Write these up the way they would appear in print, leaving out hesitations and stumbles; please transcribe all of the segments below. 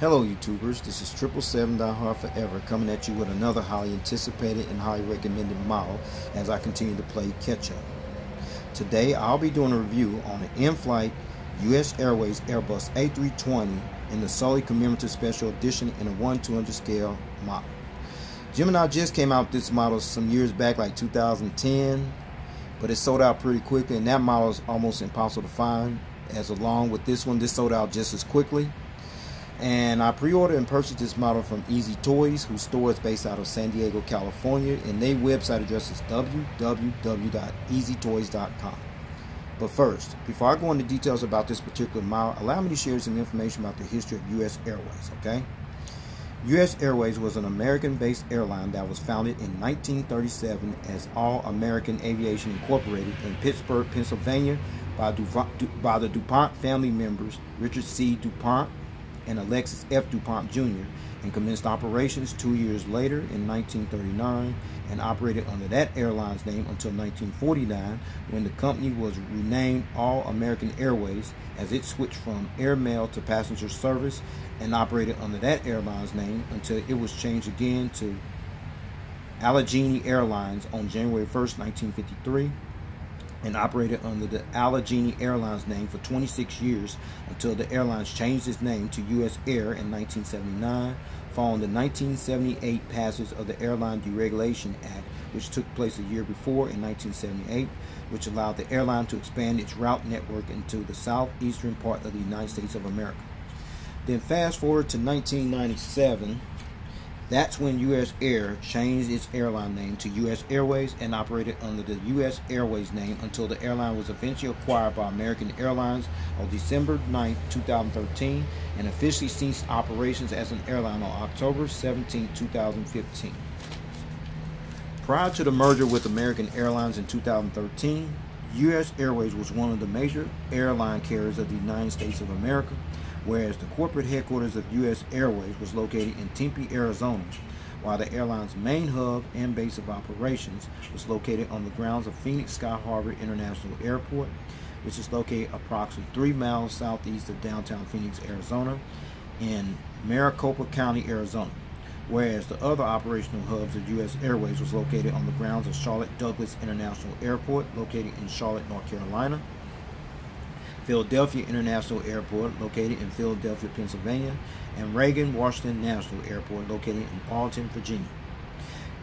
Hello YouTubers, this is 777 Die Hard Forever coming at you with another highly anticipated and highly recommended model as I continue to play catch up. Today I'll be doing a review on the Inflight US Airways Airbus A320 in the Sully Commemorative Special Edition in a 1/200 scale model. Jim and I just came out with this model some years back, like 2010, but it sold out pretty quickly, and that model is almost impossible to find. As along with this one, this sold out just as quickly. And I pre-ordered and purchased this model from Easy Toys, whose store is based out of San Diego, California, and their website address is www.easytoys.com. But first, before I go into details about this particular model, allow me to share some information about the history of US Airways, okay? US Airways was an American-based airline that was founded in 1937 as All American Aviation Incorporated in Pittsburgh, Pennsylvania by the DuPont family members Richard C. DuPont and Alexis F. DuPont Jr., and commenced operations 2 years later in 1939 and operated under that airline's name until 1949, when the company was renamed All American Airways as it switched from airmail to passenger service, and operated under that airline's name until it was changed again to Allegheny Airlines on January 1st, 1953. And operated under the Allegheny Airlines name for 26 years until the airlines changed its name to US Air in 1979, following the 1978 passage of the Airline Deregulation Act, which took place a year before in 1978, which allowed the airline to expand its route network into the southeastern part of the United States of America. Then fast forward to 1997. That's when US Air changed its airline name to US Airways and operated under the US Airways name until the airline was eventually acquired by American Airlines on December 9, 2013, and officially ceased operations as an airline on October 17, 2015. Prior to the merger with American Airlines in 2013, US Airways was one of the major airline carriers of the United States of America, whereas the corporate headquarters of US Airways was located in Tempe, Arizona, while the airline's main hub and base of operations was located on the grounds of Phoenix Sky Harbor International Airport, which is located approximately 3 miles southeast of downtown Phoenix, Arizona, in Maricopa County, Arizona, whereas the other operational hubs of US Airways was located on the grounds of Charlotte Douglas International Airport, located in Charlotte, North Carolina, Philadelphia International Airport, located in Philadelphia, Pennsylvania, and Reagan Washington National Airport, located in Arlington, Virginia.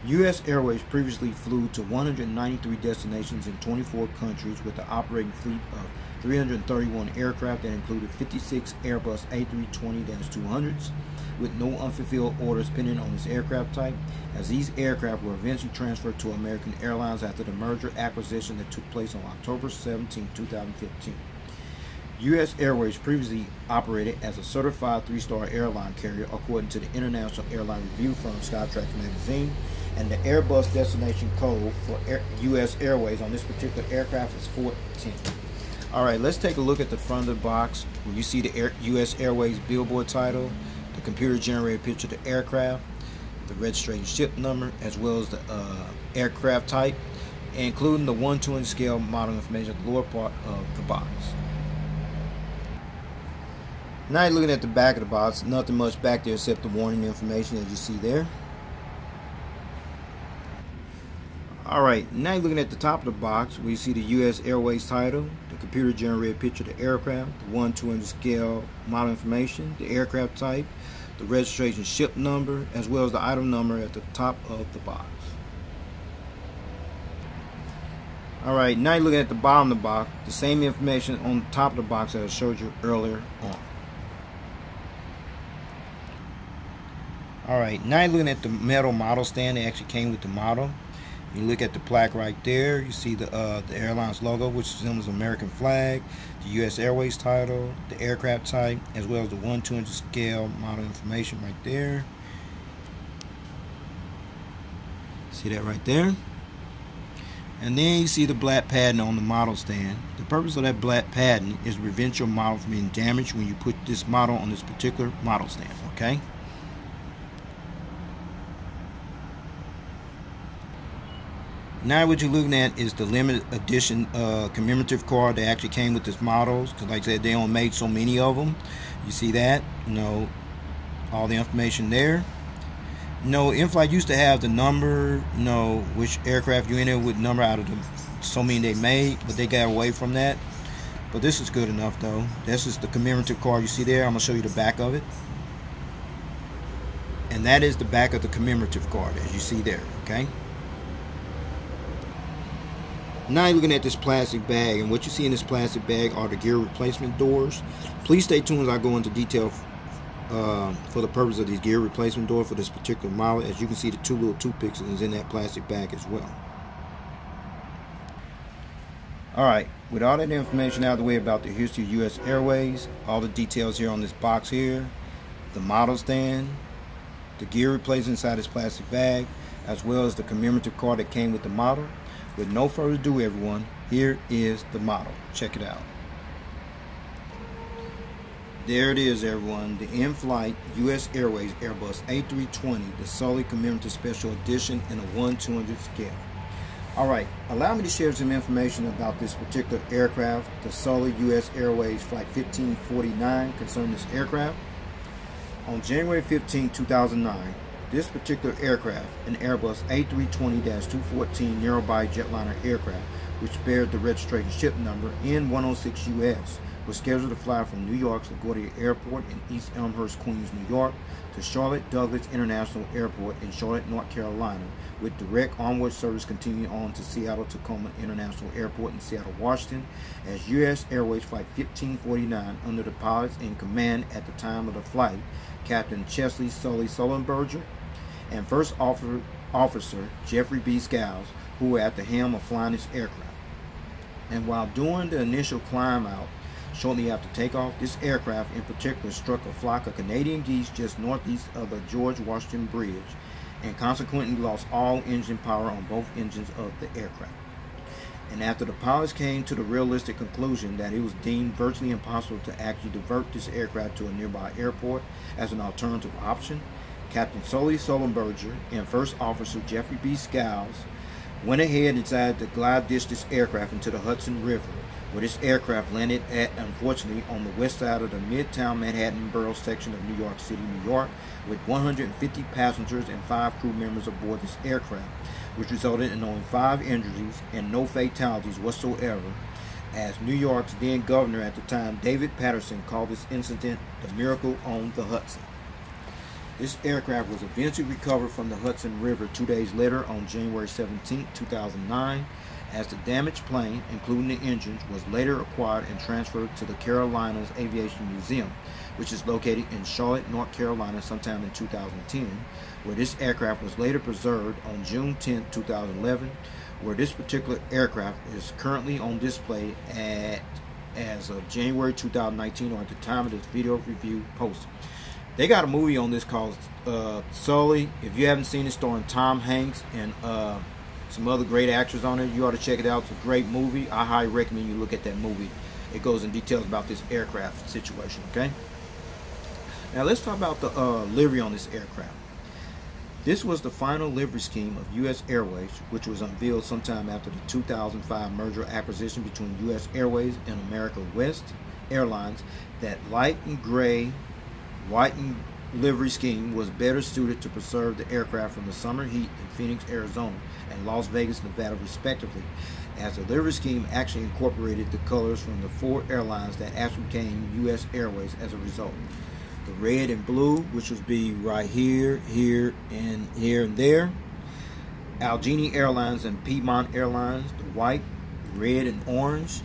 US Airways previously flew to 193 destinations in 24 countries with an operating fleet of 331 aircraft that included 56 Airbus A320-200s, with no unfulfilled orders pending on this aircraft type, as these aircraft were eventually transferred to American Airlines after the merger acquisition that took place on October 17, 2015. US Airways previously operated as a certified 3-star airline carrier according to the international airline review firm Skytrax magazine, and the Airbus destination code for US Airways on this particular aircraft is 410. Alright, let's take a look at the front of the box where you see the US Airways billboard title, the computer generated picture of the aircraft, the registration ship number, as well as the aircraft type, including the 1/200 scale model information at the lower part of the box. Now you're looking at the back of the box, nothing much back there except the warning information as you see there. Alright, now you're looking at the top of the box where you see the US Airways title, the computer generated picture of the aircraft, the 1/200 scale model information, the aircraft type, the registration ship number, as well as the item number at the top of the box. Alright, now you're looking at the bottom of the box, the same information on the top of the box that I showed you earlier on. Alright, now you're looking at the metal model stand that actually came with the model. You look at the plaque right there, you see the airline's logo, which resembles American flag, the US Airways title, the aircraft type, as well as the 1/200 scale model information right there. See that right there? And then you see the black padding on the model stand. The purpose of that black padding is to prevent your model from being damaged when you put this model on this particular model stand, okay? Now what you're looking at is the limited edition commemorative card that actually came with this models, because like I said, they only made so many of them. You see that? You know, all the information there. Inflight used to have the number, which aircraft you in there with number out of the so many they made, but they got away from that. But this is good enough though. This is the commemorative card you see there. I'm gonna show you the back of it, and that is the back of the commemorative card as you see there. Okay. Now you're looking at this plastic bag, and what you see in this plastic bag are the gear replacement doors. Please stay tuned as I go into detail for the purpose of these gear replacement doors for this particular model. As you can see, the two little toothpicks is in that plastic bag as well. Alright, with all that information out of the way about the history of U.S. Airways, all the details here on this box here, the model stand, the gear replacement inside this plastic bag, as well as the commemorative card that came with the model. With no further ado, everyone, here is the model. Check it out. There it is, everyone. The Inflight U.S. Airways Airbus A320, the Sully Commemorative Special Edition in a 1/200 scale. Alright, allow me to share some information about this particular aircraft, the Sully U.S. Airways Flight 1549, concerning this aircraft. On January 15, 2009, this particular aircraft, an Airbus A320-200 narrow-body jetliner aircraft, which bears the registration ship number N106US, was scheduled to fly from New York's LaGuardia Airport in East Elmhurst, Queens, New York, to Charlotte Douglas International Airport in Charlotte, North Carolina, with direct onward service continuing on to Seattle-Tacoma International Airport in Seattle, Washington, as U.S. Airways Flight 1549 under the pilots in command at the time of the flight, Captain Chesley Sullenberger, and First Officer Jeffery B.Skiles, who were at the helm of flying this aircraft. And while doing the initial climb out, shortly after takeoff, this aircraft in particular struck a flock of Canadian geese just northeast of the George Washington Bridge, and consequently lost all engine power on both engines of the aircraft. And after the pilots came to the realistic conclusion that it was deemed virtually impossible to actually divert this aircraft to a nearby airport as an alternative option, Captain Sully Sullenberger and First Officer Jeffery B.Skiles went ahead and decided to glide dish this aircraft into the Hudson River, where this aircraft landed at, unfortunately, on the west side of the Midtown Manhattan borough section of New York City, New York, with 150 passengers and 5 crew members aboard this aircraft, which resulted in only 5 injuries and no fatalities whatsoever, as New York's then governor at the time, David Patterson, called this incident the miracle on the Hudson. This aircraft was eventually recovered from the Hudson River 2 days later on January 17, 2009, as the damaged plane, including the engines, was later acquired and transferred to the Carolinas Aviation Museum, which is located in Charlotte, North Carolina, sometime in 2010, where this aircraft was later preserved on June 10, 2011, where this particular aircraft is currently on display as of January 2019, or at the time of this video review post. They got a movie on this called Sully. If you haven't seen it, starring Tom Hanks and some other great actors on it, you ought to check it out. It's a great movie. I highly recommend you look at that movie. It goes in details about this aircraft situation. Okay. Now let's talk about the livery on this aircraft. This was the final livery scheme of U.S. Airways, which was unveiled sometime after the 2005 merger acquisition between U.S. Airways and American West Airlines. That light and gray, white and livery scheme was better suited to preserve the aircraft from the summer heat in Phoenix, Arizona and Las Vegas, Nevada, respectively, as the livery scheme actually incorporated the colors from the 4 airlines that actually became U.S. Airways as a result. The red and blue, which would be right here, here, and here and there. Allegheny Airlines and Piedmont Airlines, the white, red, and orange.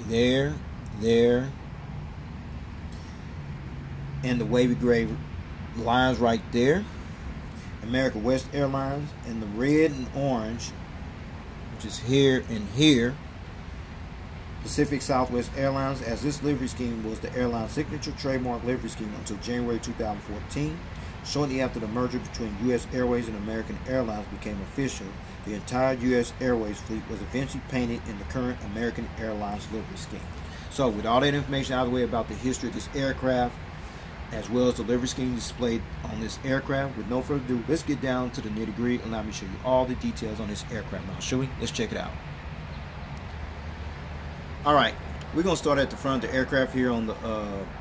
There, there. And the wavy gray lines right there. American West Airlines, and the red and orange, which is here and here. Pacific Southwest Airlines, as this livery scheme was the airline's signature trademark livery scheme until January 2014. Shortly after the merger between U.S. Airways and American Airlines became official, the entire U.S. Airways fleet was eventually painted in the current American Airlines livery scheme. So with all that information out of the way about the history of this aircraft, as well as the livery scheme displayed on this aircraft, with no further ado, let's get down to the nitty-gritty and let me show you all the details on this aircraft. Now, shall we? Let's check it out. Alright, We're going to start at the front of the aircraft here on the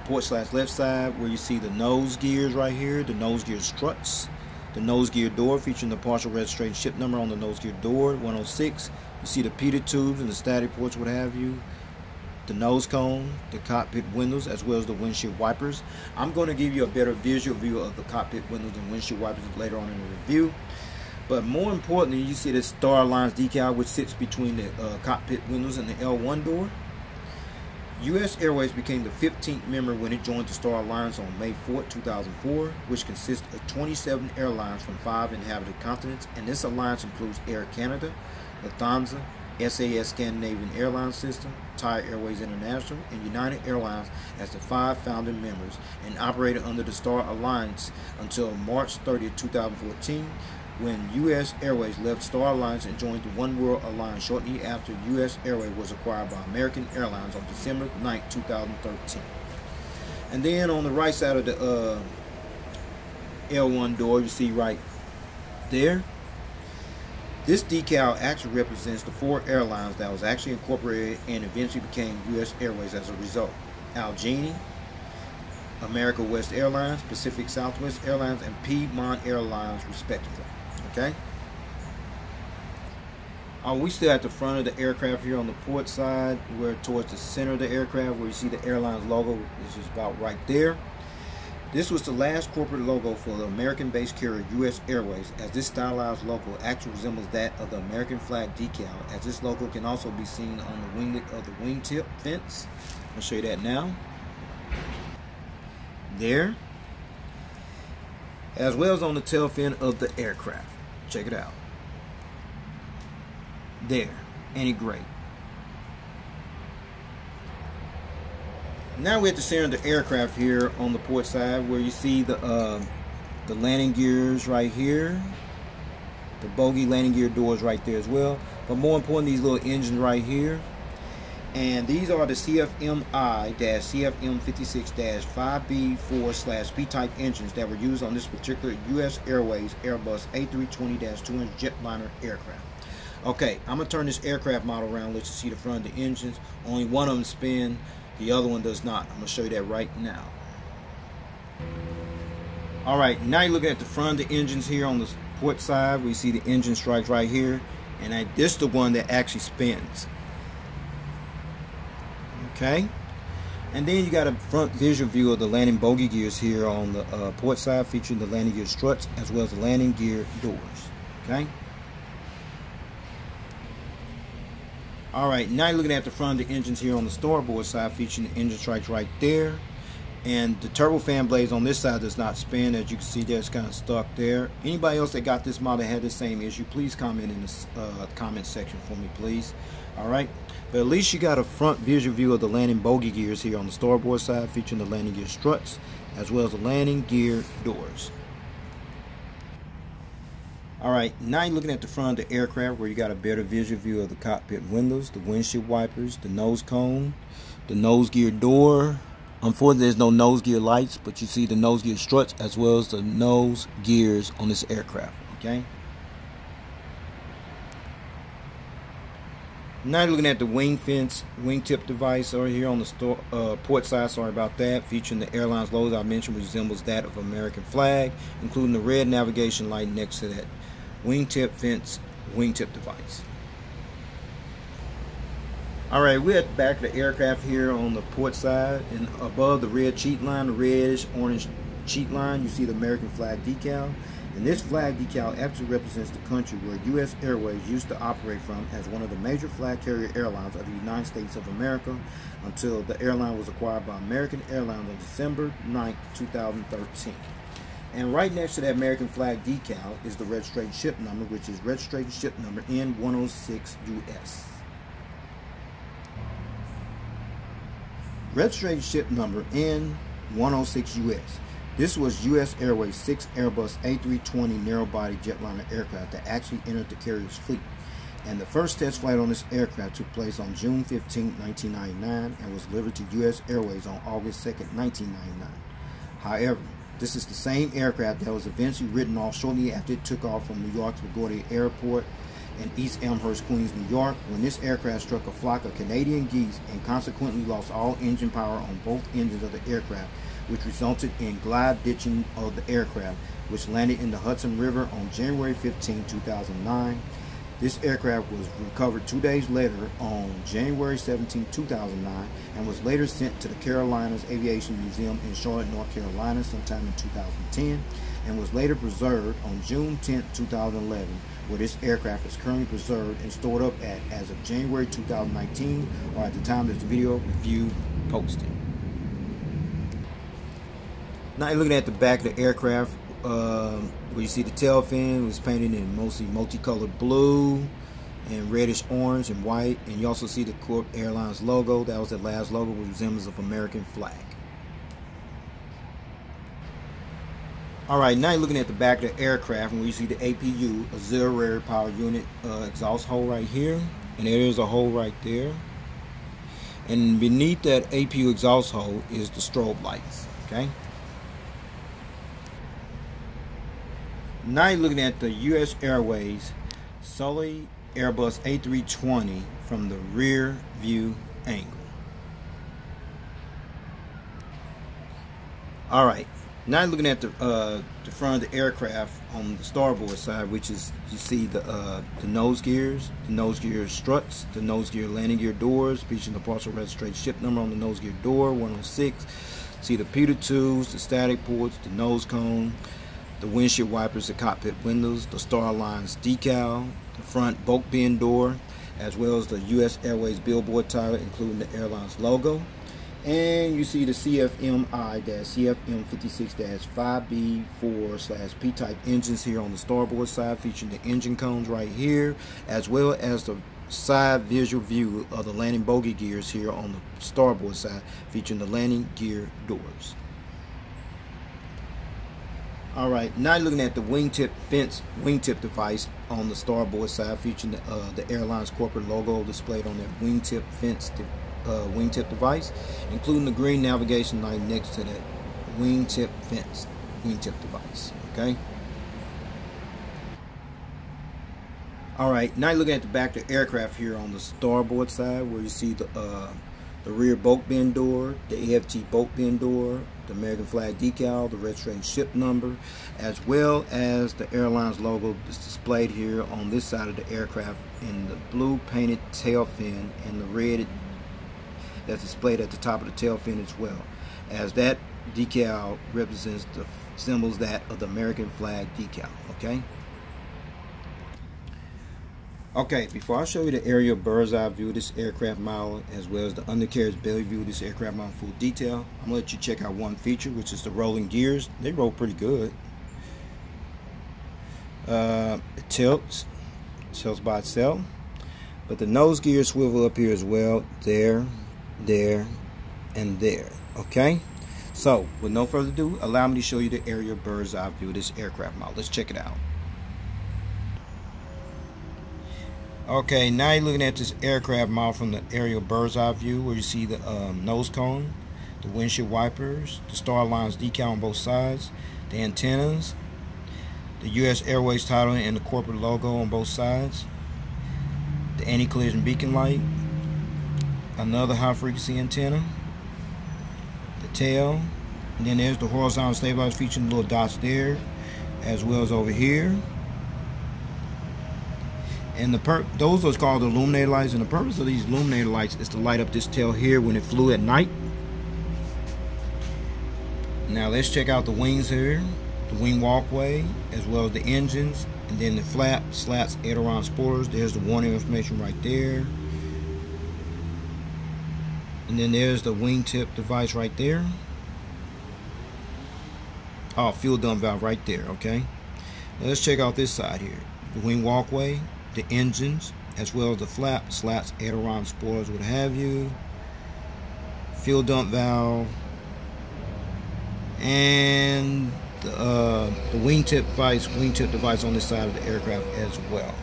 port/left side, where you see the nose gears right here, the nose gear struts, the nose gear door featuring the partial registration ship number on the nose gear door, 106. You see the pitot tubes and the static ports, what have you, the nose cone, the cockpit windows, as well as the windshield wipers. I'm going to give you a better visual view of the cockpit windows and windshield wipers later on in the review. But more importantly, you see the Star Alliance decal, which sits between the cockpit windows and the L1 door. U.S. Airways became the 15th member when it joined the Star Alliance on May 4, 2004, which consists of 27 airlines from 5 inhabited continents, and this alliance includes Air Canada, Lufthansa, SAS Scandinavian Airlines System, Thai Airways International, and United Airlines as the 5 founding members, and operated under the Star Alliance until March 30, 2014, when U.S. Airways left Star Alliance and joined the One World Alliance shortly after U.S. Airways was acquired by American Airlines on December 9, 2013. And then on the right side of the L1 door, you see right there, this decal actually represents the 4 airlines that was actually incorporated and eventually became U.S. Airways as a result. Allegheny, America West Airlines, Pacific Southwest Airlines, and Piedmont Airlines, respectively. Okay. We still at the front of the aircraft here on the port side. We're towards the center of the aircraft where you see the airline's logo, which is about right there. This was the last corporate logo for the American-based carrier U.S. Airways, as this stylized logo actually resembles that of the American flag decal, as this logo can also be seen on the winglet of the wingtip fence. I'll show you that now. There. As well as on the tail fin of the aircraft. Check it out. There. Ain't it great? Now we're at the center of the aircraft here on the port side, where you see the landing gears right here, the bogie landing gear doors right there as well. But more important, these little engines right here, and these are the CFMI-CFM56-5B4/P type engines that were used on this particular U.S. Airways Airbus A320-200 Jetliner aircraft. Okay, I'm gonna turn this aircraft model around, let you see the front of the engines. Only one of them spin. The other one does not. I'm going to show you that right now. Alright, now you're looking at the front of the engines here on the port side. We see the engine stripes right here. And this is the one that actually spins. Okay. And then you got a front visual view of the landing bogie gears here on the port side, featuring the landing gear struts as well as the landing gear doors. Okay. Alright, now you're looking at the front of the engines here on the starboard side, featuring the engine strikes right there. And the turbofan blades on this side does not spin. As you can see there, it's kind of stuck there. Anybody else that got this model that had the same issue, please comment in the comment section for me, please. Alright, but at least you got a front visual view of the landing bogie gears here on the starboard side, featuring the landing gear struts as well as the landing gear doors. Alright, now you're looking at the front of the aircraft, where you got a better visual view of the cockpit windows, the windshield wipers, the nose cone, the nose gear door. Unfortunately, there's no nose gear lights, but you see the nose gear struts as well as the nose gears on this aircraft. Okay. Now you're looking at the wing fence, wingtip device over here on the port side. Sorry about that. Featuring the airline's logo I mentioned, which resembles that of American flag, including the red navigation light next to that wingtip fence, wingtip device. Alright, we're at the back of the aircraft here on the port side, and above the red cheat line, the reddish orange cheat line, you see the American flag decal. And this flag decal actually represents the country where U.S. Airways used to operate from as one of the major flag carrier airlines of the United States of America, until the airline was acquired by American Airlines on December 9, 2013. And right next to that American flag decal is the registration ship number, which is registration ship number N106US. Registration ship number N106US. This was U.S. Airways' 6th Airbus A320 narrow-body jetliner aircraft that actually entered the carrier's fleet. And the first test flight on this aircraft took place on June 15, 1999, and was delivered to U.S. Airways on August 2, 1999. However, this is the same aircraft that was eventually written off shortly after it took off from New York's LaGuardia Airport in East Elmhurst, Queens, New York, when this aircraft struck a flock of Canadian geese and consequently lost all engine power on both engines of the aircraft, which resulted in glide ditching of the aircraft, which landed in the Hudson River on January 15, 2009. This aircraft was recovered 2 days later on January 17, 2009, and was later sent to the Carolinas Aviation Museum in Charlotte, North Carolina sometime in 2010, and was later preserved on June 10, 2011, where this aircraft is currently preserved and stored up at as of January 2019, or at the time this video review posted. Now you're looking at the back of the aircraft, where you see the tail fin was painted in mostly multicolored blue and reddish orange and white, and you also see the Corp Airlines logo. That was the last logo, with resemblance of American flag. Alright, now you're looking at the back of the aircraft, and where you see the APU, auxiliary power unit exhaust hole right here, and there is a hole right there, and beneath that APU exhaust hole is the strobe lights. Okay. Now you're looking at the U.S. Airways Sully Airbus A320 from the rear view angle. Alright, now you're looking at the front of the aircraft on the starboard side, which is, you see the nose gears, the nose gear struts, the nose gear landing gear doors, featuring the partial registered ship number on the nose gear door, 106. See the pitot tubes, the static ports, the nose cone, the windshield wipers, the cockpit windows, the Star Alliance decal, the front bulk bin door, as well as the U.S. Airways billboard title, including the airline's logo. And you see the CFMI-CFM56-5B4/P-type engines here on the starboard side, featuring the engine cones right here, as well as the side visual view of the landing bogey gears here on the starboard side, featuring the landing gear doors. Alright, now you're looking at the wingtip device on the starboard side, featuring the airline's corporate logo displayed on that wingtip device, including the green navigation light next to that wingtip device. Okay. Alright, now you're looking at the back of the aircraft here on the starboard side, where you see the rear bulk bin door, the AFT bulk bin door, the American flag decal, the registered ship number, as well as the airline's logo is displayed here on this side of the aircraft in the blue painted tail fin, and the red that's displayed at the top of the tail fin as well, as that decal represents the symbols that of the American flag decal. Okay. Okay, before I show you the aerial bird's eye view of this aircraft model, as well as the undercarriage belly view of this aircraft model in full detail, I'm going to let you check out one feature, which is the rolling gears. They roll pretty good. It tilts by itself, but the nose gears swivel up here as well, there, and there. Okay, so with no further ado, allow me to show you the aerial bird's eye view of this aircraft model. Let's check it out. Okay, now you're looking at this aircraft model from the aerial bird's eye view, where you see the nose cone, the windshield wipers, the Star Alliance decal on both sides, the antennas, the U.S. Airways title and the corporate logo on both sides, the anti-collision beacon light, another high-frequency antenna, the tail, and then there's the horizontal stabilizer featuring little dots there, as well as over here. And those are called illuminator lights, and the purpose of these illuminator lights is to light up this tail here when it flew at night. Now let's check out the wings here, the wing walkway, as well as the engines, and then the flap, slats, aileron spoilers. There's the warning information right there. And then there's the wingtip device right there. Oh, fuel dump valve right there. Okay. Now let's check out this side here. The wing walkway, the engines, as well as the flap, slats, aileron spoilers, what have you. Fuel dump valve, and the wingtip device on this side of the aircraft as well.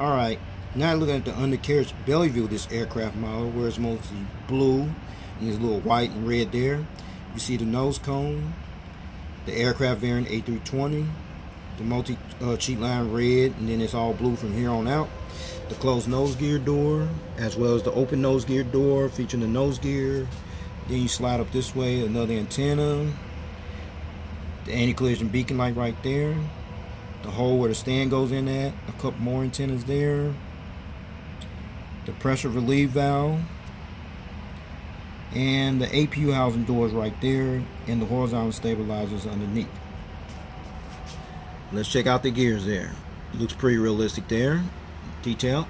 Alright, now looking at the undercarriage belly view of this aircraft model, where it's mostly blue and there's a little white and red there. You see the nose cone, the aircraft variant A320, the multi-cheat line red, and then it's all blue from here on out. The closed nose gear door, as well as the open nose gear door featuring the nose gear. Then you slide up this way, another antenna, the anti-collision beacon light right there, the hole where the stand goes in at, a couple more antennas there, the pressure relief valve, and the APU housing doors right there, and the horizontal stabilizers underneath. Let's check out the gears there. Looks pretty realistic there, detailed.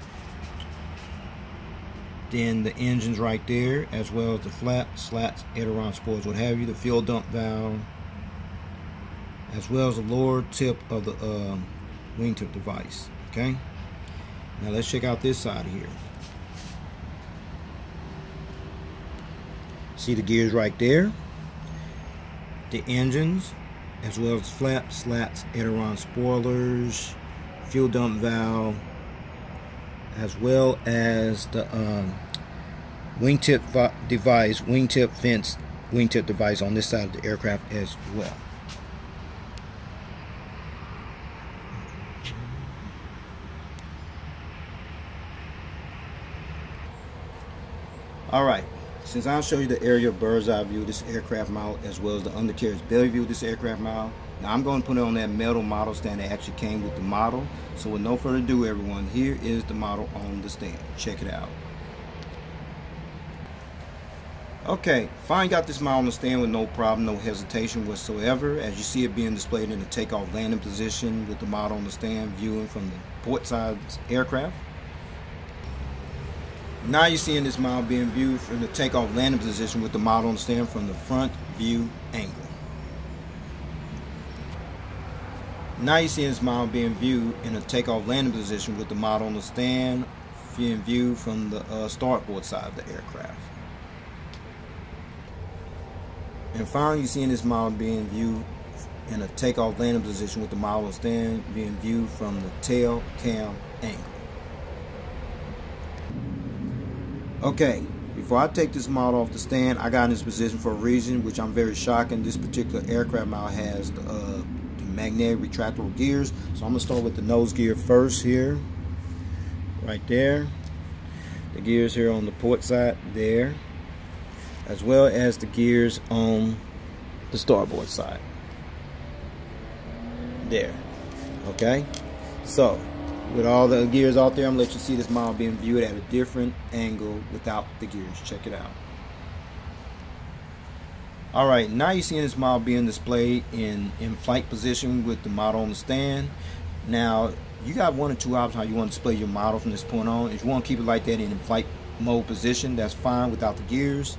Then the engines right there, as well as the flaps, slats, aileron spoilers, what have you, the fuel dump valve, as well as the lower tip of the wingtip device. Okay, now let's check out this side here. See the gears right there, the engines, as well as flaps, slats, aileron spoilers, fuel dump valve, as well as the wingtip device, wingtip fence, wingtip device on this side of the aircraft as well. Alright, since I'll show you the area of bird's eye view of this aircraft model, as well as the undercarriage belly view of this aircraft model, now I'm going to put it on that metal model stand that actually came with the model. So with no further ado, everyone, here is the model on the stand. Check it out. Okay, finally got this model on the stand with no problem, no hesitation whatsoever. As you see it being displayed in the takeoff landing position with the model on the stand viewing from the port side aircraft. Now you're seeing this model being viewed from the takeoff landing position with the model on the stand from the front view angle. Now you're seeing this model being viewed in a takeoff landing position with the model on the stand being viewed from the starboard side of the aircraft. And finally you're seeing this model being viewed in a takeoff landing position with the model on the stand being viewed from the tail cam angle. Okay, before I take this model off the stand, I got in this position for a reason, which I'm very shocking. This particular aircraft model has the magnetic retractable gears. So I'm going to start with the nose gear first here. Right there. The gears here on the port side there. As well as the gears on the starboard side. There. Okay. So with all the gears out there, I'm going to let you see this model being viewed at a different angle without the gears. Check it out. Alright, now you're seeing this model being displayed in flight position with the model on the stand. Now, you got one or two options how you want to display your model from this point on. If you want to keep it like that in flight mode position, that's fine without the gears.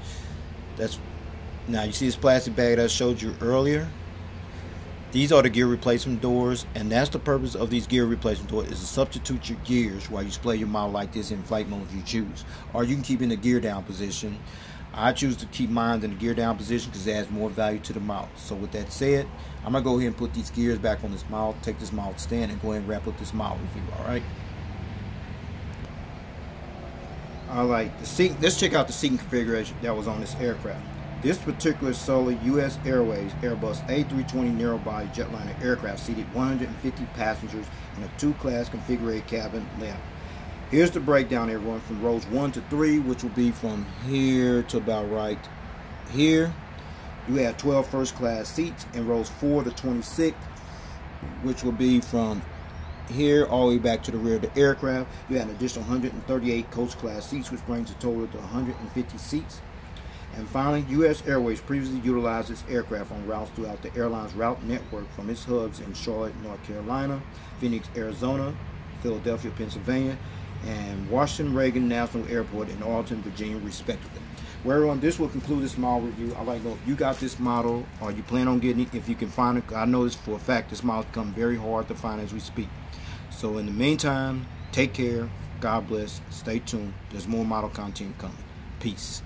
Now you see this plastic bag that I showed you earlier. These are the gear replacement doors, and that's the purpose of these gear replacement doors, is to substitute your gears while you display your model like this in flight mode if you choose. Or you can keep it in the gear down position. I choose to keep mine in the gear down position because it adds more value to the model. So with that said, I'm going to go ahead and put these gears back on this model, take this model to stand, and go ahead and wrap up this model review, alright? Alright, let's check out the seating configuration that was on this aircraft. This particular Sully U.S. Airways Airbus A320 narrow-body jetliner aircraft seated 150 passengers in a two-class configured cabin layout. Here's the breakdown, everyone, from rows 1 to 3, which will be from here to about right here. You have 12 first-class seats, and rows 4 to 26, which will be from here all the way back to the rear of the aircraft. You have an additional 138 coach-class seats, which brings the total to 150 seats. And finally, U.S. Airways previously utilized this aircraft on routes throughout the airline's route network from its hubs in Charlotte, North Carolina, Phoenix, Arizona, Philadelphia, Pennsylvania, and Washington Reagan National Airport in Arlington, Virginia, respectively. Well, everyone, this will conclude this model review. I'd like to know if you got this model or you plan on getting it. If you can find it, I know this for a fact, this model has become very hard to find as we speak. So in the meantime, take care, God bless, stay tuned. There's more model content coming. Peace.